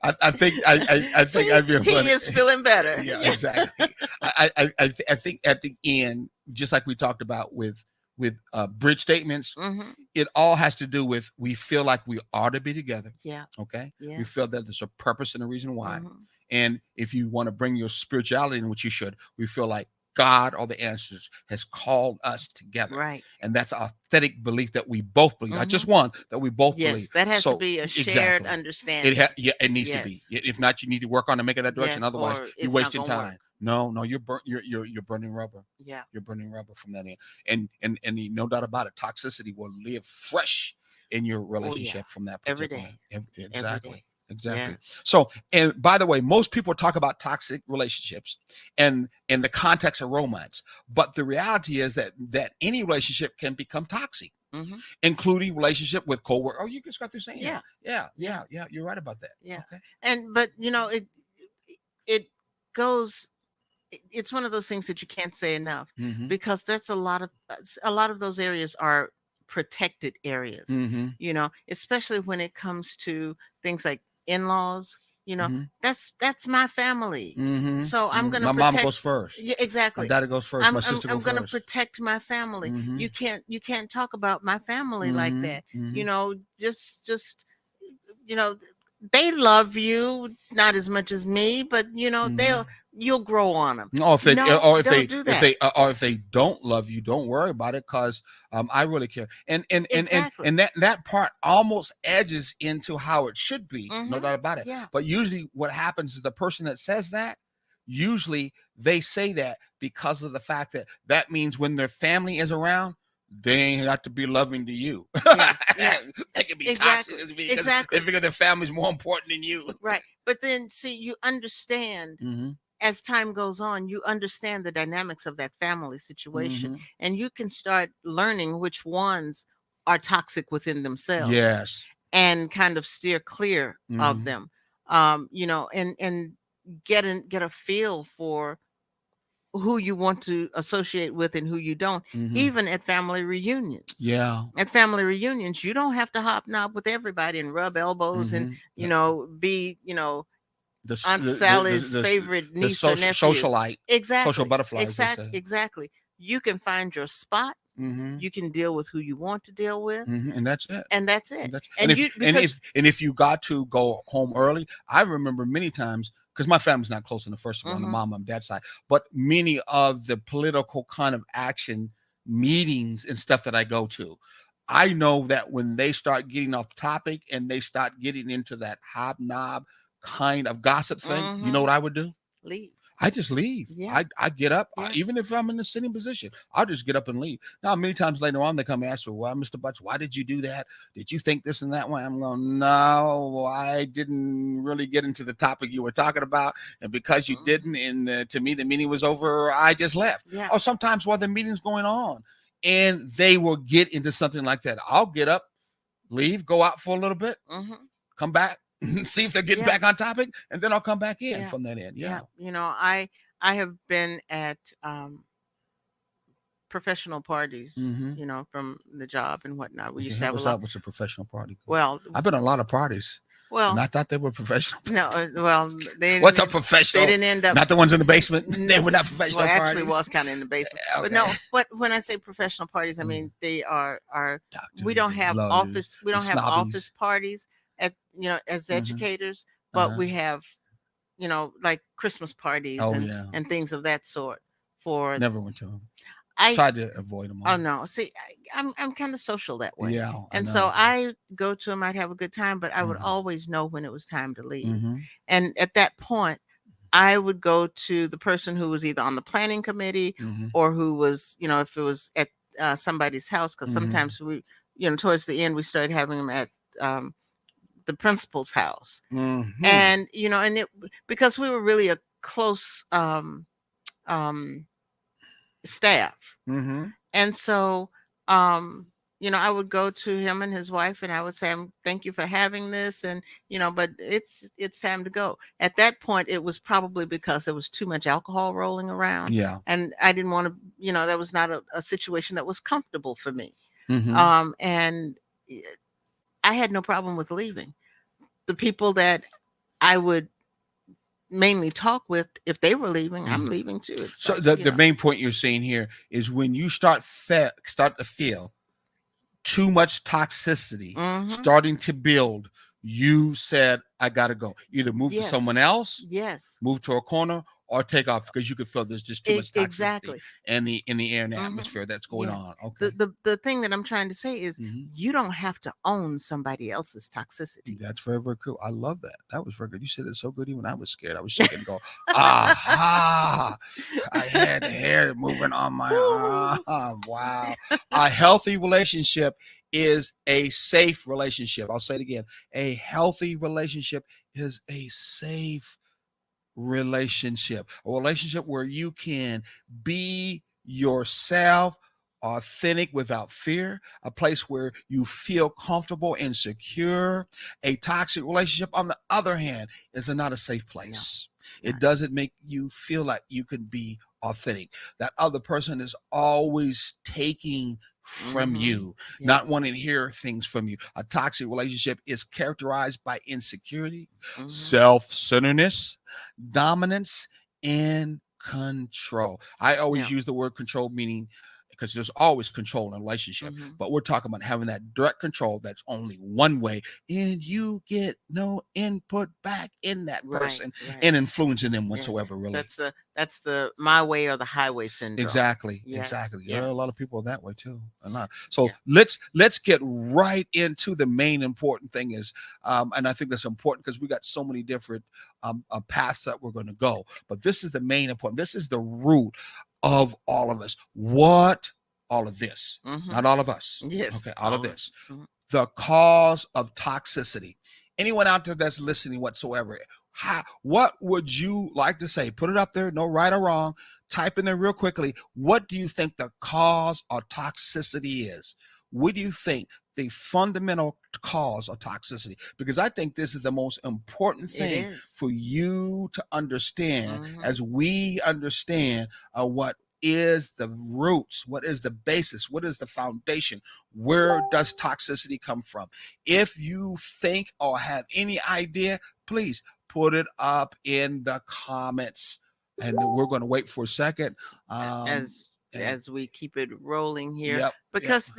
I think I think
See,
I'd be
he
funny.
is feeling better.
Yeah,
Yeah.
exactly. I think at the end, just like we talked about with bridge statements,
Hmm.
it all has to do with we feel like we ought to be together.
Yeah.
Okay, we
Yes.
feel that there's a purpose and a reason why.
Hmm.
And if you want to bring your spirituality in, which you should, we feel like God or the answers has called us together.
Right.
And that's authentic belief that we both believe, not just
Hmm.
one, that we both believe.
Yes, that has to
So
be a shared
exactly.
understanding.
Yeah, it needs to be.
Yes.
If not, you need to work on to make it that direction.
Yes,
Otherwise,
or
you're
it's not
wasting
gonna work.
time. No, you're burning rubber.
Yeah.
You're burning rubber from that end. And no doubt about it, toxicity will live fresh in your
Oh yeah.
relationship from that
Every
particular.
day. Every
Exactly.
day.
Exactly.
Yes.
So, and by the way, most people talk about toxic relationships and in the context of romance, but the reality is that any relationship can become toxic,
Hmm.
including relationship with coworker. Oh, you just got through saying
Yeah.
that. Yeah. You're right about that.
Yeah.
Okay.
And but it goes. It's one of those things that you can't say enough,
Mm-hmm.
because that's a lot of those areas are protected areas.
Mm-hmm.
Especially when it comes to things like in-laws. You know,
Mm-hmm.
that's my family,
Mm-hmm.
so I'm
Mm-hmm.
gonna
My mama
protect.
goes first.
Yeah,
My
exactly.
daddy goes first. My sister
I'm
goes
gonna
first.
protect my family.
Mm-hmm.
You can't talk about my family like
Mm-hmm.
that.
Mm-hmm.
Just you know they love you not as much as me, but
Mm-hmm.
you'll grow on them.
Or if they
No,
or if
don't
they
do
if
that.
they or if they don't love you, don't worry about it because I really care.
Exactly.
And that part almost edges into how it should be, no
Mm-hmm.
doubt about it.
Yeah.
But usually, what happens is the person that says that usually they say that because of the fact that that means when their family is around, they ain't got to be loving to you.
Yeah. Yeah.
They can be toxic
Exactly.
because they
Exactly.
figure their family's more important than you.
Right. But then see, you understand
Mm-hmm.
as time goes on, you understand the dynamics of that family situation,
Mm-hmm.
and you can start learning which ones are toxic within themselves
Yes.
and kind of steer clear of
Mm-hmm.
them. And get a feel for who you want to associate with and who you don't,
Mm-hmm.
even at family reunions.
Yeah.
At family reunions, you don't have to hobnob with everybody and rub elbows and
Mm-hmm.
be
The
Aunt Sally's favorite
the
niece or nephew.
socialite, social
Exactly.
butterflies, they say.
Exactly. You can find your spot.
Mm-hmm.
You can deal with who you want to deal with,
Mm-hmm. And that's it.
and that's
And
it.
that's
And you because
if you got to go home early, I remember many times because my family's not close enough, first of all, on the
Mhm.
mom and dad side, but many of the political kind of action meetings and stuff that I go to, I know that when they start getting off topic and they start getting into that hobnob kind of gossip thing, you know
Mhm.
what I would do?
leave.
I just leave.
Yeah.
I get up,
Yeah.
even if I'm in a sitting position, I'll just get up and leave. Now, many times later on, they come and ask me, "Well, Mr. Butts, why did you do that? Did you think this and that way?" I'm going, "No, I didn't really get into the topic you were talking about, and because you
Mhm.
didn't, and to me, the meeting was over. I just left."
Yeah.
Or sometimes while the meeting's going on, and they will get into something like that, I'll get up, leave, go out for a little bit,
Mhm.
come back, see if they're getting
Yeah.
back on topic, and then I'll come back in
Yeah.
from that end.
Yeah.
Yeah.
I have been at professional parties,
Mm-hmm.
from the job and whatnot. We
Okay,
used to
hit
have a
us
lot.
up with a professional party.
Well,
I've been to a lot of parties, and
well,
I thought they were professional.
no, well, they
What's a
didn't. They
professional?
didn't end up.
Not the ones in the basement. They
No,
were not
well,
professional
actually,
parties.
was kind of in the basement, but
Okay.
no. But when I say professional parties, I
Mm.
mean they are. We
Doctors
don't
and
have
lawyers
office. We
and
don't have office
snobbies.
parties as
Uh-huh.
educators, but
Uh-huh.
we have like Christmas parties
Oh
and
yeah.
things of that sort. For
Never went to them.
I
Tried to avoid them
Oh
all.
no, see, I'm kind of social that way,
Yeah, I
and so
know.
I go to them. I'd have a good time, but I would
Mm-hmm.
always know when it was time to leave.
Mm-hmm.
And at that point, I would go to the person who was either on the planning committee
Mm-hmm.
or who was, if it was at somebody's house, because
Mm-hmm.
sometimes we, towards the end, we started having them at um, the principal's house.
Mm-hmm.
And, and it, because we were really a close um, staff.
Mm-hmm.
And so, um, I would go to him and his wife, and I would say, "Thank you for having this," and but it's time to go. At that point, it was probably because there was too much alcohol rolling around,
Yeah.
and I didn't want to. That was not a situation that was comfortable for me.
Mm-hmm.
And I had no problem with leaving. The people that I would mainly talk with, if they were leaving, I'm
Mm.
leaving too. It's
So
like,
the main point you're saying here is when you start to feel too much toxicity
mm-hmm.
starting to build, you said, I gotta go. Either move to
Yes,
someone else,
yes,
move to a corner, or take off because you could feel there's just too much toxicity
exactly.
in the air and the
Hmm.
atmosphere that's going
Yes.
on.
The,
Okay.
the the thing that I'm trying to say is,
Hmm.
you don't have to own somebody else's toxicity.
That's very, very cool. I love that. That was very good. You said it so good. Even I was scared. I was shaking and go, aha. I had the hair moving on my
Ooh.
arm. Wow. A healthy relationship is a safe relationship. I'll say it again. A healthy relationship is a safe relationship where you can be yourself, authentic without fear, a place where you feel comfortable and secure. A toxic relationship, on the other hand, is not a safe
No,
place. It
not.
doesn't make you feel like you can be authentic. That other person is always taking from
Mm-hmm.
you, not
Yes.
wanting to hear things from you. A toxic relationship is characterized by insecurity,
Mm-hmm.
self-centeredness, dominance, and control. I always
Yeah.
use the word control, meaning because there's always control in a relationship,
Mm-hmm.
but we're talking about having that direct control that's only one way, and you get no input back in that
Right.
person
Right.
and influencing them
Yes.
whatsoever, really.
That's the my way or the highway syndrome.
Exactly,
Yes.
exactly. There are a lot
Yes.
of people that way too. A lot.
Yeah.
So let's get right into the main important thing is, and I think that's important because we got so many different paths that we're going to go. But this is the main important. This is the root of all of us. What all of this,
Mm-hmm.
not all of us. Okay,
Yes.
all of
All of
this.
mhm.
The cause of toxicity. Anyone out there that's listening whatsoever, what would you like to say? Put it up there, no right or wrong. Type in there real quickly. What do you think the cause of toxicity is? What do you think the fundamental cause of toxicity? Because I think this is the most important
It
thing
is.
for you to understand
Mm-hmm.
as we understand what is the roots, what is the basis, what is the foundation, where does toxicity come from? If you think or have any idea, please put it up in the comments. And we're going to wait for a second.
as
And
as we keep it rolling here,
yep, yep.
because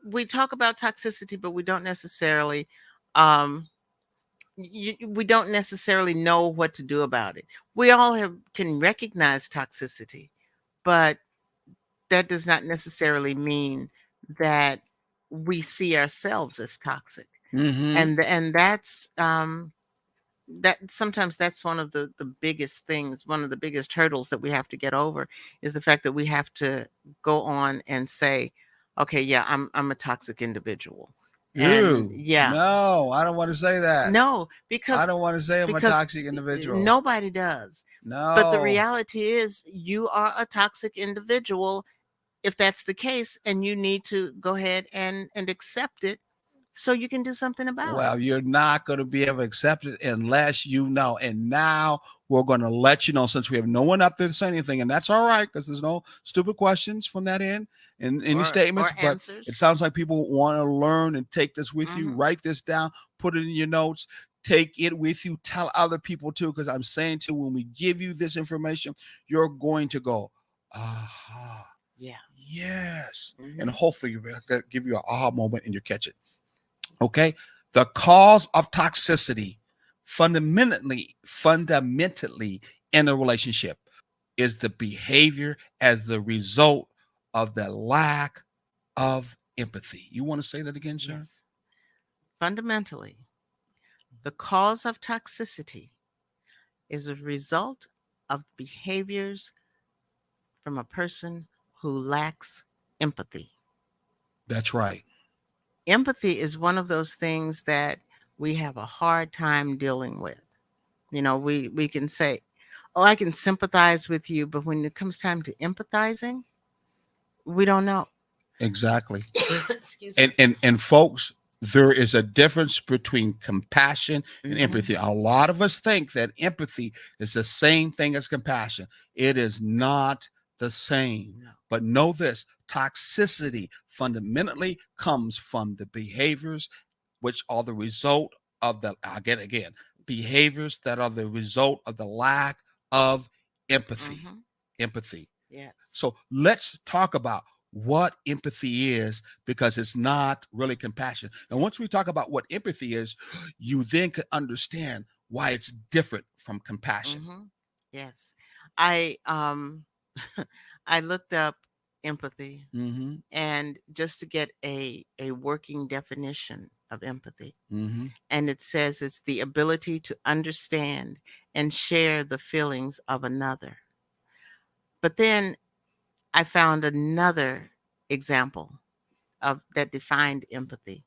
we talk about toxicity, but we don't necessarily um we don't necessarily know what to do about it. We all can recognize toxicity, but that does not necessarily mean that we see ourselves as toxic.
Mm-hmm.
And that sometimes that's one of the biggest things, one of the biggest hurdles that we have to get over, is the fact that we have to go on and say, okay, yeah, I'm a toxic individual. And
Ew.
yeah,
No, I don't want to say that.
no,
I
because
don't want to say I'm a
because
toxic individual.
nobody does. But the
No.
reality is, you are a toxic individual if that's the case, and you need to go ahead and accept it so you can do something about it.
Well, you're not going to be able to accept it unless you know. And now we're going to let you know, since we have no one up there to say anything, and that's all right because there's no stupid questions from that end and any
Or
statements. But it
answers.
sounds like people want to learn and take this with you.
Hmm.
Write this down, put it in your notes, take it with you, tell other people too. Because I'm saying too, when we give you this information, you're going to go, aha,
Yeah.
yes, and
Hmm.
hopefully give you an aha moment and you catch it. Okay. The cause of toxicity fundamentally in a relationship is the behavior as the result of the lack of empathy. You want to say that again, sir?
Yes. Fundamentally, the cause of toxicity is a result of behaviors from a person who lacks empathy.
That's right.
Empathy is one of those things that we have a hard time dealing with. We can say, "Oh, I can sympathize with you," but when it comes time to empathizing, we don't know.
Exactly.
Excuse me.
And folks, there is a difference between compassion and
Hmm.
empathy. A lot of us think that empathy is the same thing as compassion. It is not the same.
No.
But know this: toxicity fundamentally comes from the behaviors which are the result of the, again, behaviors that are the result of the lack of empathy.
Hmm.
Empathy.
Yes.
So let's talk about what empathy is, because it's not really compassion. And once we talk about what empathy is, you then can understand why it's different from compassion.
Hmm. Yes. I I looked up empathy,
Mm-hmm.
and just to get a working definition of empathy.
Mm-hmm.
And it says it's the ability to understand and share the feelings of another. But then I found another example of that defined empathy.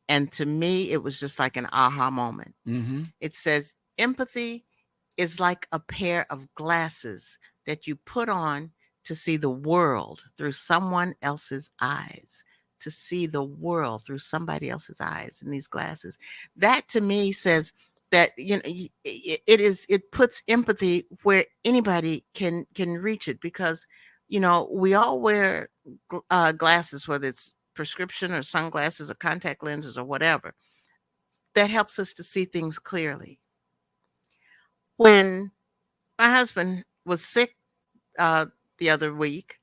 And to me, it was just like an aha moment.
Mm-hmm.
It says empathy is like a pair of glasses that you put on to see the world through someone else's eyes. To see the world through somebody else's eyes in these glasses. That to me says that it puts empathy where anybody can reach it, because we all wear glasses, whether it's prescription or sunglasses or contact lenses or whatever, that helps us to see things clearly. When my husband was sick uh, the other week,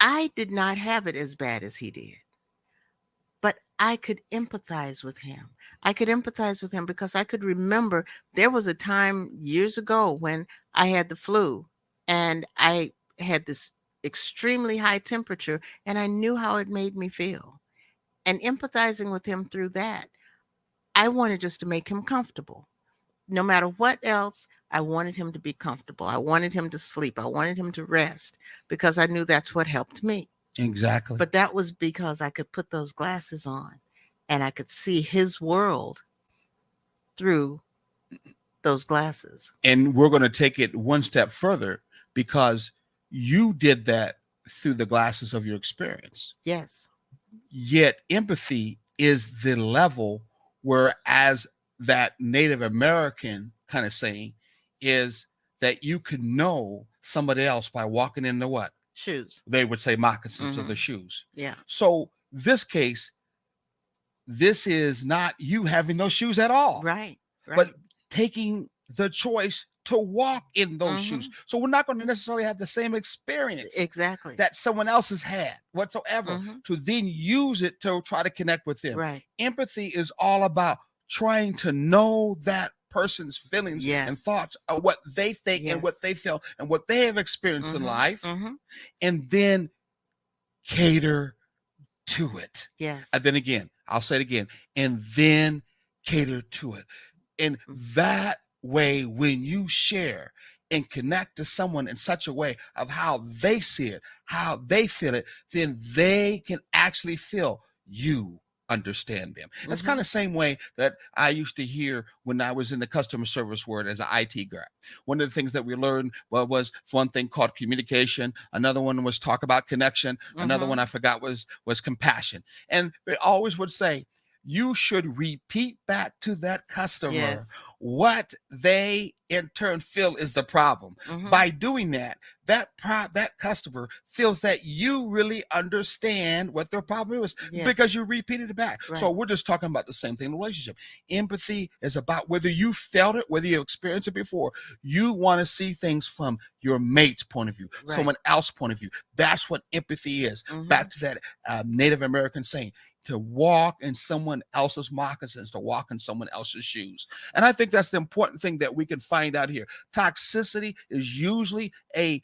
I did not have it as bad as he did, but I could empathize with him. I could empathize with him because I could remember there was a time years ago when I had the flu, and I had this extremely high temperature, and I knew how it made me feel. And empathizing with him through that, I wanted just to make him comfortable. No matter what else, I wanted him to be comfortable. I wanted him to sleep. I wanted him to rest, because I knew that's what helped me.
Exactly.
But that was because I could put those glasses on and I could see his world through those glasses.
And we're going to take it one step further, because you did that through the glasses of your experience.
Yes.
Yet empathy is the level where, as that Native American kind of saying is, that you could know somebody else by walking in the what?
Shoes.
They would say moccasins of
Hmm.
the shoes.
Yeah.
So this case, this is not you having no shoes at all,
Right.
but
Right.
taking the choice to walk in those shoes.
Hmm.
So we're not going to necessarily have the same experience
Exactly.
that someone else has had whatsoever,
Hmm.
to then use it to try to connect with them.
Right.
Empathy is all about trying to know that person's feelings and
Yes.
thoughts, of what they think and what
Yes.
they feel and what they have experienced in
Hmm.
life,
Hmm.
and then cater to it. And
Yes.
then again, I'll say it again, and then cater to it. In that way, when you share and connect to someone in such a way of how they see it, how they feel it, then they can actually feel you understand them. It's kind
Hmm.
of the same way that I used to hear when I was in the customer service world as an IT grad. One of the things that we learned, well, was one thing called communication. Another one was talk about connection. Another one
Hmm.
I forgot was compassion. And they always would say, you should repeat back to that customer
Yes.
what they in turn feel is the problem.
Hmm.
By doing that, that customer feels that you really understand what their problem is,
Yes.
because you repeated it back. So
Right.
we're just talking about the same thing in a relationship. Empathy is about whether you felt it, whether you experienced it before. You want to see things from your mate's point of view,
Right.
someone else's point of view. That's what empathy is.
Hmm.
Back to that Native American saying, to walk in someone else's moccasins, to walk in someone else's shoes. And I think that's the important thing that we can find out here. Toxicity is usually a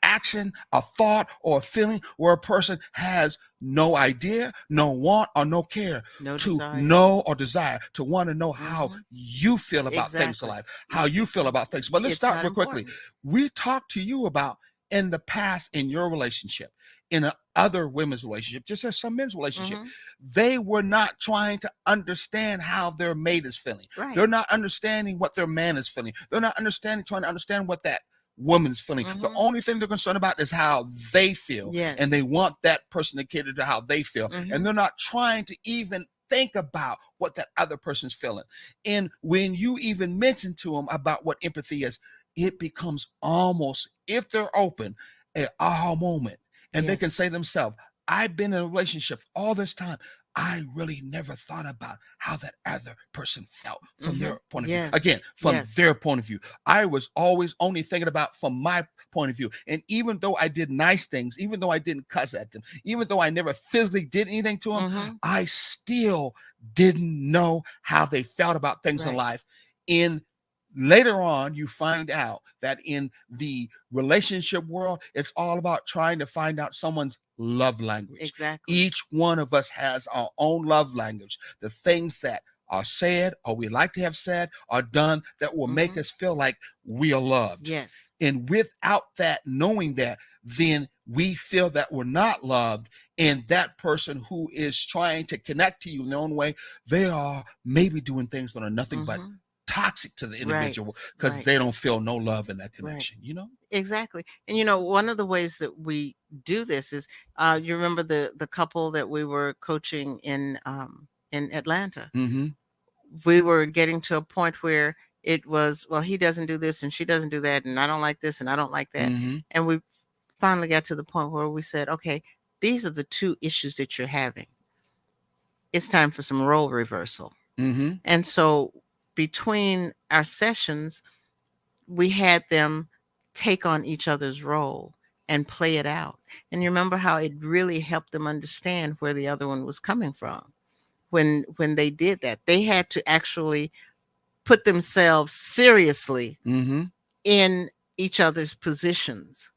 action, a thought, or a feeling where a person has no idea, no want, or no care
No
to
desire.
know or desire to want to know how
Hmm.
you feel about things in
Exactly.
life, how you feel about things. But let's
It's
start
not
real quickly.
important.
We talked to you about in the past in your relationship, in a other women's relationship, just as some men's relationship,
Hmm.
they were not trying to understand how their mate is feeling.
Right.
They're not understanding what their man is feeling. They're not trying to understand what that woman's feeling. The
Hmm.
only thing they're concerned about is how they feel, and
Yes.
they want that person to cater to how they feel, and
Hmm.
they're not trying to even think about what that other person's feeling. And when you even mention to them about what empathy is, it becomes almost, if they're open, an aha moment, and they can
Yes.
say to themselves, I've been in a relationship all this time. I really never thought about how that other person felt from
Hmm.
their point of view.
Yes.
Again, from
Yes.
their point of view. I was always only thinking about from my point of view. And even though I did nice things, even though I didn't cuss at them, even though I never physically did anything to them,
Hmm.
I still didn't know how they felt about things in
Right.
life. In later on, you find out that in the relationship world, it's all about trying to find out someone's love language.
Exactly.
Each one of us has our own love language, the things that are said or we like to have said or done that will make
Hmm.
us feel like we are loved.
Yes.
And without that, knowing that, then we feel that we're not loved. And that person who is trying to connect to you in their own way, they are maybe doing things that are nothing but
Hmm.
toxic to the
Right.
individual because
Right.
they don't feel no love in that
Right.
connection, you know?
Exactly. And one of the ways that we do this is, you remember the couple that we were coaching in Atlanta.
Mm-hmm.
We were getting to a point where it was, well, he doesn't do this and she doesn't do that, and I don't like this and I don't like that.
Mm-hmm.
And we finally got to the point where we said, okay, these are the two issues that you're having. It's time for some role reversal.
Mm-hmm.
And so between our sessions, we had them take on each other's role and play it out. And you remember how it really helped them understand where the other one was coming from. When they did that, they had to actually put themselves seriously
Mm-hmm.
in each other's positions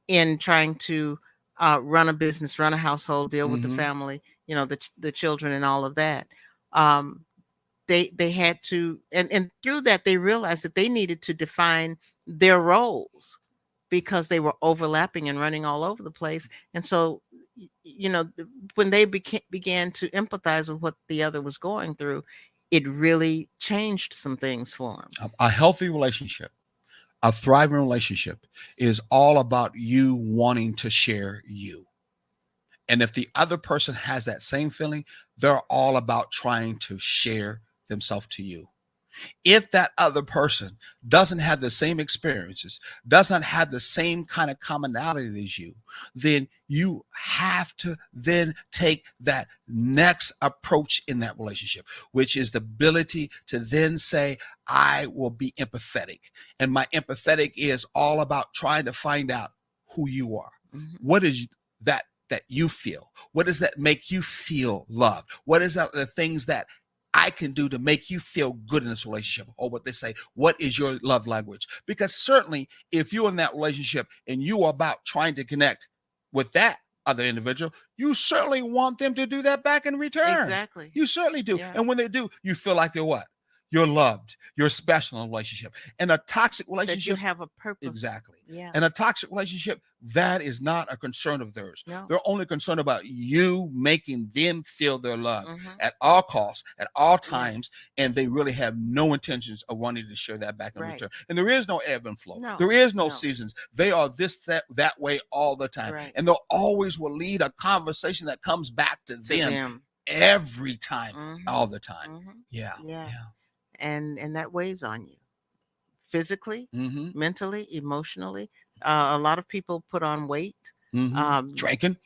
in trying to run a business, run a household, deal with the
Mm-hmm.
family, the children and all of that. Um, they had to, and through that they realized that they needed to define their roles because they were overlapping and running all over the place. And so when they began to empathize with what the other was going through, it really changed some things for them.
A healthy relationship, a thriving relationship is all about you wanting to share you. And if the other person has that same feeling, they're all about trying to share themselves to you. If that other person doesn't have the same experiences, doesn't have the same kind of commonality as you, then you have to then take that next approach in that relationship, which is the ability to then say, I will be empathetic. And my empathetic is all about trying to find out who you are.
Hmm.
What is that you feel? What does that make you feel loved? What is that the things that I can do to make you feel good in this relationship? Or what they say, what is your love language? Because certainly if you're in that relationship and you are about trying to connect with that other individual, you certainly want them to do that back in return.
Exactly.
You certainly do.
Yeah.
And when they do, you feel like you're what? You're loved. You're special in a relationship. And a toxic
That you
relationship,
have a purpose.
exactly.
Yeah.
And a toxic relationship, that is not a concern of theirs.
No.
They're only concerned about you making them feel they're loved
Hmm.
at all costs, at all times,
Yes.
and they really have no intentions of wanting to share that back in
Right.
return. And there is no ebb and flow.
No.
There is no
No.
seasons. They are this, that way all the time.
Right.
And they'll always will lead a conversation that comes back to
To
them
them.
every time,
Hmm.
all the time.
Hmm.
Yeah.
Yeah.
Yeah.
And that weighs on you physically,
Mm-hmm.
mentally, emotionally. A lot of people put on weight.
Mm-hmm.
Um,
Drinking,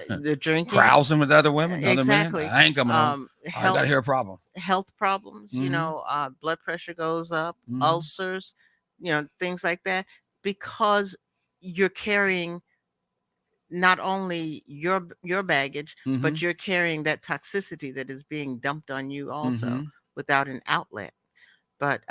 the drinking,
carousing with other women, other men.
exactly.
I ain't coming home. I got
Health
to hear a problem.
health problems.
Mm-hmm.
Blood pressure goes up,
Mm-hmm.
ulcers, things like that, because you're carrying not only your baggage,
Mm-hmm.
but you're carrying that toxicity that is being dumped on you also
Mm-hmm.
without an outlet. But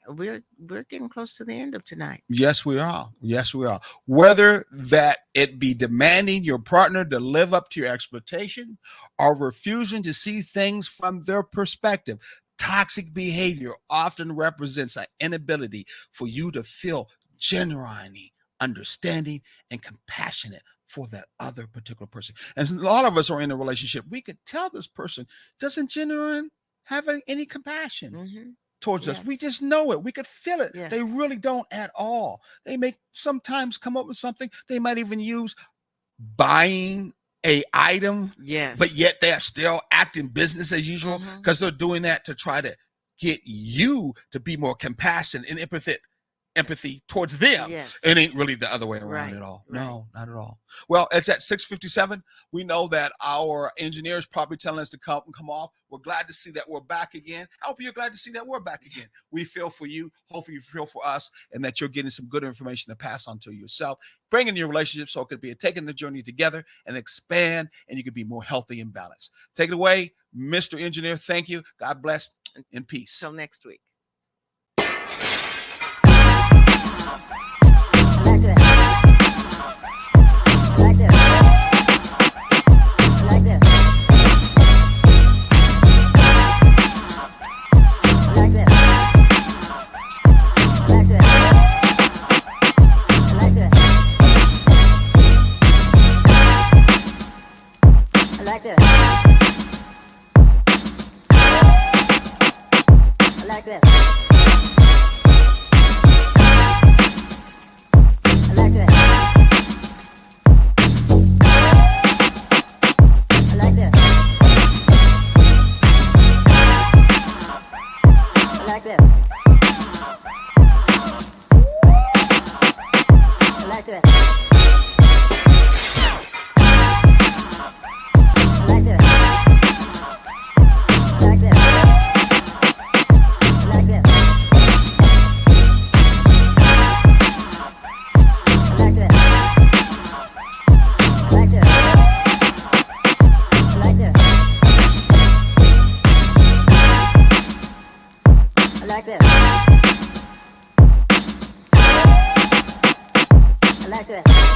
we're getting close to the end of tonight.
Yes, we are. Yes, we are. Whether that it be demanding your partner to live up to your expectation or refusing to see things from their perspective, toxic behavior often represents an inability for you to feel genuinely understanding and compassionate for that other particular person. And a lot of us are in a relationship. We could tell this person doesn't genuinely have any compassion
Mm-hmm.
towards us. We
Yes.
just know it. We could feel it.
Yes.
They really don't at all. They may sometimes come up with something. They might even use buying a item,
Yes.
but yet they're still acting business as usual
Mhm.
because they're doing that to try to get you to be more compassionate and empathy towards them.
Yes.
It ain't really the other way around
Right,
at all.
right.
No, not at all. Well, it's at 6:57. We know that our engineer is probably telling us to come off. We're glad to see that we're back again. I hope you're glad to see that we're back again. We feel for you. Hopefully you feel for us and that you're getting some good information to pass on to yourself. Bring in your relationship so it could be taking the journey together and expand and you could be more healthy and balanced. Take it away, Mr. Engineer. Thank you. God bless and peace.
Till next week.
like this.